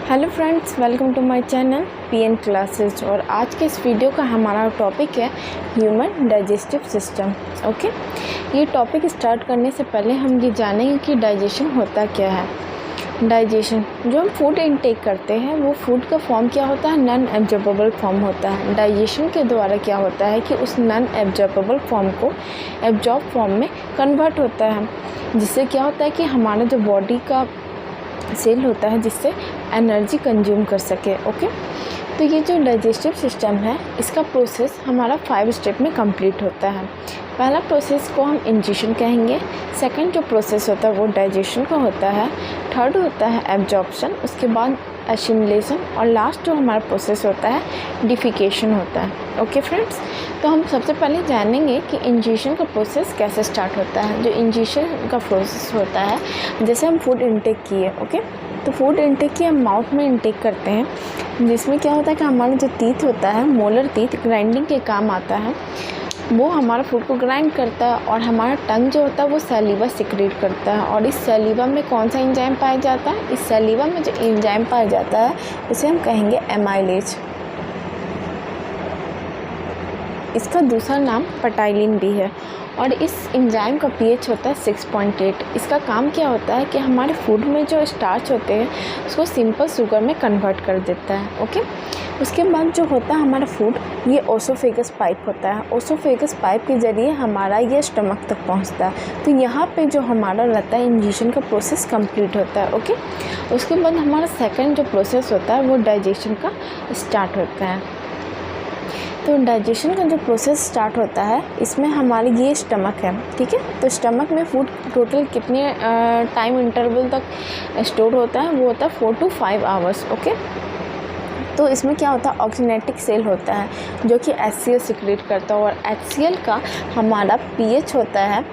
Hello friends, welcome to my channel PN classes. और आज के इस वीडियो का हमारा टॉपिक है ह्यूमन डाइजेस्टिव सिस्टम। ओके, ये टॉपिक स्टार्ट करने से पहले हम ये जानेंगे कि डाइजेशन होता क्या है। डाइजेशन, जो हम फूड इनटेक करते हैं वो फूड का फॉर्म क्या होता है, नॉन एब्जॉर्बेबल फॉर्म होता है। डाइजेशन के द्वारा क्या होता है कि उस नॉन एब्जॉर्बेबल फॉर्म को एब्जॉर्ब फॉर्म में कन्वर्ट होता है, जिससे क्या होता है कि हमारा जो बॉडी का सेल होता है जिससे एनर्जी कंज्यूम कर सके। ओके, तो ये जो डाइजेस्टिव सिस्टम है इसका प्रोसेस हमारा 5 स्टेप में कंप्लीट होता है। पहला प्रोसेस को हम इंजेशन कहेंगे, सेकंड जो प्रोसेस होता है वो डाइजेशन का होता है, थर्ड होता है एब्जॉर्प्शन, उसके बाद एसिमिलेशन और लास्ट जो हमारा प्रोसेस होता है डिफिकेशन होता है। ओके फ्रेंड्स, तो हम सबसे पहले जानेंगे कि इंजेशन का प्रोसेस कैसे स्टार्ट होता है। जो इंजेशन का प्रोसेस होता है, जैसे हम फूड इनटेक किए, ओके, तो फूड इनटेक की हम माउथ में इनटेक करते हैं, जिसमें क्या होता है कि हमारा जो टीथ होता है, मोलर टीथ ग्राइंडिंग के काम आता है, वो हमारा फूड को ग्राइंड करता है। और हमारा टंग जो होता है वो सैलिवा सिक्रेट करता है। और इस सैलिवा में कौन सा एंजाइम पाया जाता है, इस सैलिवा में जो एंजाइम पाया जाता है उसे हम कहेंगे एमाइलेज। इसका दूसरा नाम पटाइलिन भी है। और इस एंजाइम का पीएच होता है 6.8। इसका काम क्या होता है कि हमारे फूड में जो स्टार्च होते हैं उसको सिंपल शुगर में कन्वर्ट कर देता है। ओके, उसके बाद जो होता है हमारा फूड, ये ओसोफेगस पाइप होता है। ओसोफेगस पाइप के ज़रिए हमारा ये स्टमक तक पहुंचता है। तो यहाँ पे जो हमारा रहता है इंजेशन का प्रोसेस कंप्लीट होता है। ओके, उसके बाद हमारा सेकंड जो प्रोसेस होता है वो डाइजेशन का स्टार्ट होता है। तो डाइजेशन का जो प्रोसेस स्टार्ट होता है इसमें हमारे ये स्टमक है, ठीक है। तो स्टमक में फूड टोटल कितने टाइम इंटरवल तक स्टोर होता है, वो होता है 4 to 5 आवर्स। ओके, तो इसमें क्या होता है, ऑक्सीनेटिक सेल होता है जो कि HCl सिक्रेट करता है। और HCl का हमारा पीएच होता है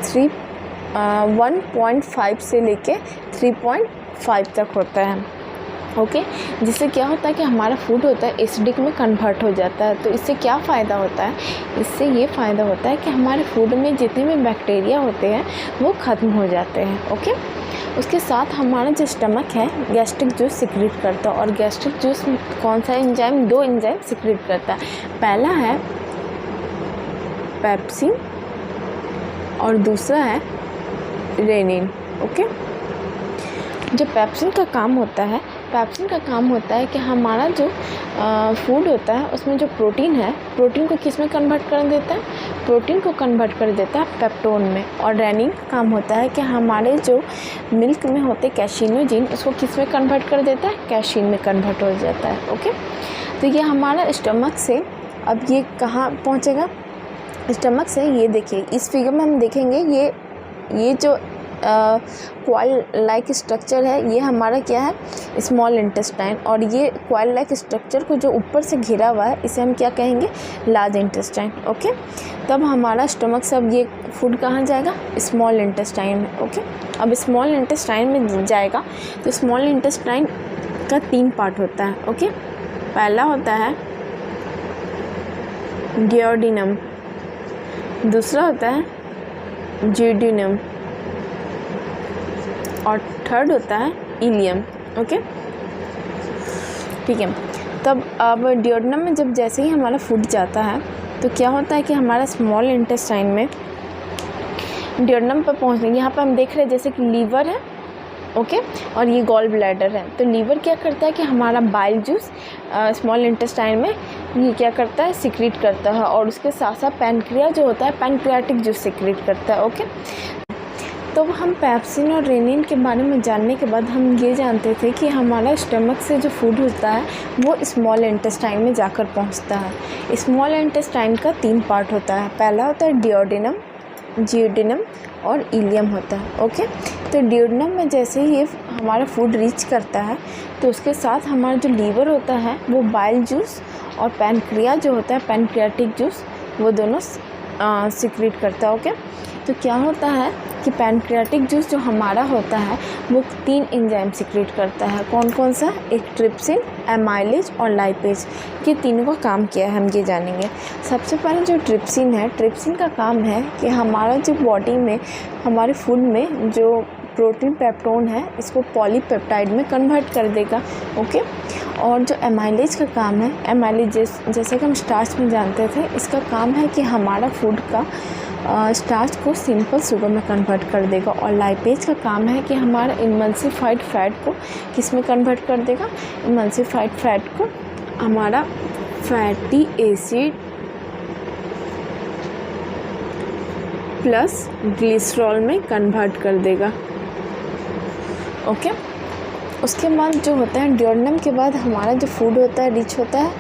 1.5 से लेके 3.5 तक होता है। ओके, जिससे क्या होता है कि हमारा फूड होता है एसिडिक में कन्वर्ट हो जाता है। तो इससे क्या फ़ायदा होता है, इससे ये फ़ायदा होता है कि हमारे फूड में जितने भी बैक्टीरिया होते हैं वो ख़त्म हो जाते हैं। ओके, उसके साथ हमारा जो स्टमक है गैस्ट्रिक जूस सिक्रेट करता है। और गैस्ट्रिक जूस कौन सा एंजाइम, 2 एंजाइम सिक्रेट करता है। पहला है पेप्सिन और दूसरा है रेनिन। ओके, जो पेप्सिन का काम होता है, पेप्सिन का काम होता है कि हमारा जो फूड होता है उसमें जो प्रोटीन है, प्रोटीन को किस में कन्वर्ट कर देता है, प्रोटीन को कन्वर्ट कर देता है पेप्टोन में। और रेनिन का काम होता है कि हमारे जो मिल्क में होते कैसिनोजिन उसको किस में कन्वर्ट कर देता है, कैसीन में कन्वर्ट हो जाता है। ओके, तो ये हमारा स्टमक से अब ये कहाँ पहुँचेगा, स्टमक से ये देखिए इस फिगर में हम देखेंगे ये जो क्वाइल लाइक स्ट्रक्चर है, ये हमारा क्या है, स्मॉल इंटेस्टाइन। और ये क्वाइल लाइक स्ट्रक्चर को जो ऊपर से घिरा हुआ है इसे हम क्या कहेंगे, लार्ज इंटेस्टाइन। ओके, तब हमारा स्टमक से अब ये फूड कहाँ जाएगा, स्मॉल इंटेस्टाइन में। ओके, अब स्मॉल इंटेस्टाइन में जाएगा तो स्मॉल इंटेस्टाइन का 3 पार्ट होता है। ओके, पहला होता है डिओडिनम, दूसरा होता है ज्यूडिनम और थर्ड होता है इलियम। ओके, ठीक है। तब अब डिओडिनम में जब जैसे ही हमारा फूड जाता है तो क्या होता है कि हमारा स्मॉल इंटेस्टाइन में डिओडिनम पर पहुँचने, यहाँ पर हम देख रहे हैं जैसे कि लीवर है, ओके, और ये गॉल ब्लैडर है। तो लीवर क्या करता है कि हमारा बाइल जूस स्मॉल इंटेस्टाइन में ये क्या करता है, सिक्रीट करता है। और उसके साथ साथ पैनक्रिया जो होता है पैनक्रियाटिक जूस सिक्रीट करता है। ओके, तो हम पेप्सिन और रेनिन के बारे में जानने के बाद हम ये जानते थे कि हमारा स्टमक से जो फूड होता है वो स्मॉल इंटेस्टाइन में जाकर पहुंचता है। स्मॉल इंटेस्टाइन का 3 पार्ट होता है, पहला होता है डिओडिनम, ज्यूडिनम और इलियम होता है। ओके, तो डिओडिनम में जैसे ही ये हमारा फूड रीच करता है तो उसके साथ हमारा जो लीवर होता है वो बाइल जूस और पैनक्रिया जो होता है पैनक्रियाटिक जूस वो दोनों सिक्रीट करता है। ओके, तो क्या होता है कि पैनक्रियाटिक जूस जो हमारा होता है वो 3 एंजाइम सिक्रेट करता है। कौन कौन सा, एक ट्रिप्सिन, एमाइलेज और लाइपेज। ये तीनों का काम क्या है हम ये जानेंगे। सबसे पहले जो ट्रिप्सिन है, ट्रिप्सिन का काम है कि हमारा जो बॉडी में हमारे फूड में जो प्रोटीन पेप्टोन है इसको पॉलीपेप्टाइड में कन्वर्ट कर देगा। ओके, और जो एमाइलेज का काम है, एमाइलेज जैसे कि हम स्टार्च में जानते थे, इसका काम है कि हमारा फूड का स्टार्च को सिंपल शुगर में कन्वर्ट कर देगा। और लाइपेज का काम है कि हमारा इमल्सिफाइड फैट को किस में कन्वर्ट कर देगा, इमल्सिफाइड फैट को हमारा फैटी एसिड प्लस ग्लिसरॉल में कन्वर्ट कर देगा। ओके, उसके बाद जो होता है ड्यूडेनम के बाद हमारा जो फूड होता है रिच होता है,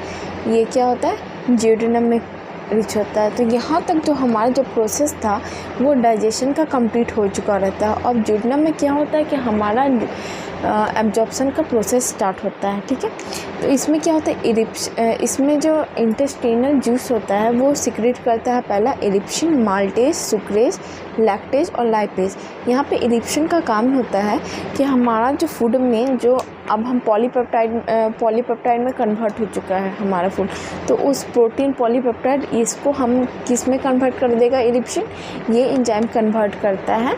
ये क्या होता है, ड्यूडेनम में रिच होता है। तो यहाँ तक जो हमारा जो प्रोसेस था वो डाइजेशन का कंप्लीट हो चुका रहता है। अब ड्यूडेनम में क्या होता है कि हमारा एब्जॉर्प्शन का प्रोसेस स्टार्ट होता है। ठीक है, तो इसमें क्या होता है, इसमें जो इंटेस्टिनल जूस होता है वो सिक्रेट करता है पहला इरिप्शन, माल्टेज, सुक्रेज, लैक्टेज और लाइपेज। यहाँ पे इरिप्शन का काम होता है कि हमारा जो फूड में जो अब हम पॉलीपेप्टाइड में कन्वर्ट हो चुका है हमारा फूड, तो उस प्रोटीन पॉलीपेप्टाइड इसको हम किस में कन्वर्ट कर देगा, इरिप्शन, ये एंजाइम कन्वर्ट करता है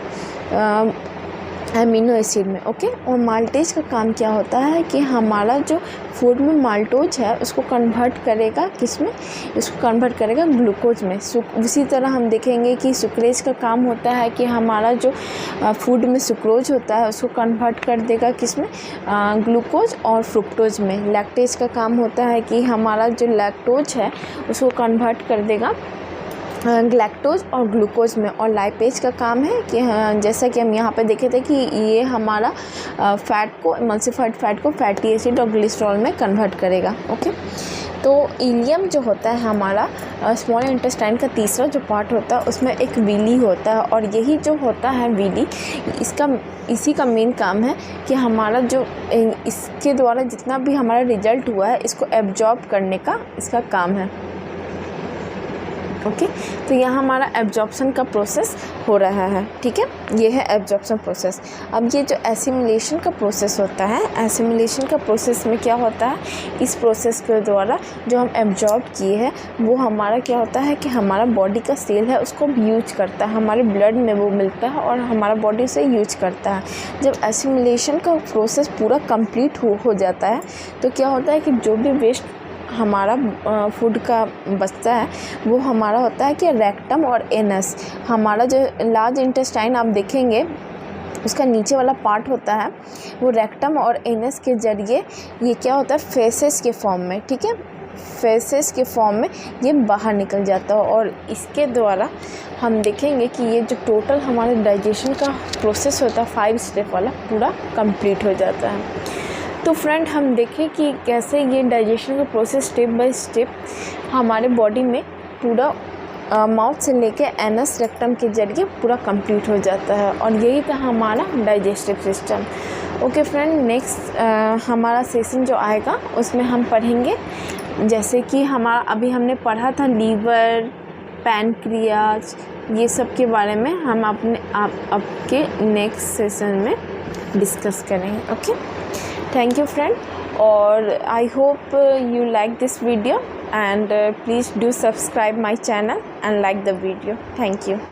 अमीनो एसिड में। ओके, और माल्टेज का काम क्या होता है कि हमारा जो फूड में माल्टोज है उसको कन्वर्ट करेगा किस में, इसको कन्वर्ट करेगा ग्लूकोज में। उसी तरह हम देखेंगे कि सुक्रेज का काम होता है कि हमारा जो फूड में सुक्रोज होता है उसको कन्वर्ट कर देगा किस में, ग्लूकोज और फ्रुक्टोज में। लैक्टेज का काम होता है कि हमारा जो लैक्टोज है उसको कन्वर्ट कर देगा ग्लैक्टोज और ग्लूकोज में। और लाइपेज का काम है कि जैसा कि हम यहाँ पे देखे थे कि ये हमारा फैट को, इमल्सिफाइड फैट को फैटी एसिड और ग्लिसरॉल में कन्वर्ट करेगा। ओके, तो इलियम जो होता है हमारा स्मॉल इंटेस्टाइन का तीसरा जो पार्ट होता है उसमें एक विली होता है। और यही जो होता है विली, इसी का मेन काम है कि हमारा जो इसके द्वारा जितना भी हमारा रिजल्ट हुआ है इसको एब्जॉर्ब करने का इसका काम है। ओके, तो यहाँ हमारा एब्जॉर्प्शन का प्रोसेस हो रहा है। ठीक है, ये है एब्जॉर्प्शन प्रोसेस। अब ये जो एसिमिलेशन का प्रोसेस होता है, एसिमिलेशन का प्रोसेस में क्या होता है, इस प्रोसेस के द्वारा जो हम एब्जॉर्ब किए हैं वो हमारा क्या होता है कि हमारा बॉडी का सेल है उसको यूज करता है, हमारे ब्लड में वो मिलता है और हमारा बॉडी उसे यूज करता है। जब एसिमिलेशन का प्रोसेस पूरा कंप्लीट हो जाता है तो क्या होता है कि जो भी वेस्ट हमारा फूड का बचता है वो हमारा होता है कि रेक्टम और एनस। हमारा जो लार्ज इंटेस्टाइन आप देखेंगे उसका नीचे वाला पार्ट होता है वो रेक्टम और एनस के ज़रिए ये क्या होता है, फेसेस के फॉर्म में। ठीक है, फेसेस के फॉर्म में ये बाहर निकल जाता है और इसके द्वारा हम देखेंगे कि ये जो टोटल हमारे डाइजेशन का प्रोसेस होता है 5 स्टेप वाला पूरा कंप्लीट हो जाता है। तो फ्रेंड, हम देखें कि कैसे ये डाइजेशन का प्रोसेस स्टेप बाय स्टेप हमारे बॉडी में पूरा माउथ से लेके एनस रेक्टम के जरिए पूरा कंप्लीट हो जाता है। और यही था हमारा digestive system. Okay friend, next हमारा सेशन जो आएगा उसमें हम पढ़ेंगे, जैसे कि हमारा अभी हमने पढ़ा था लीवर, पैनक्रियाज, ये सब के बारे में हम आपके नेक्स्ट सेशन में डिस्कस करेंगे। ओके, thank you friend, और I hope you like this video and please do subscribe my channel and like the video. Thank you.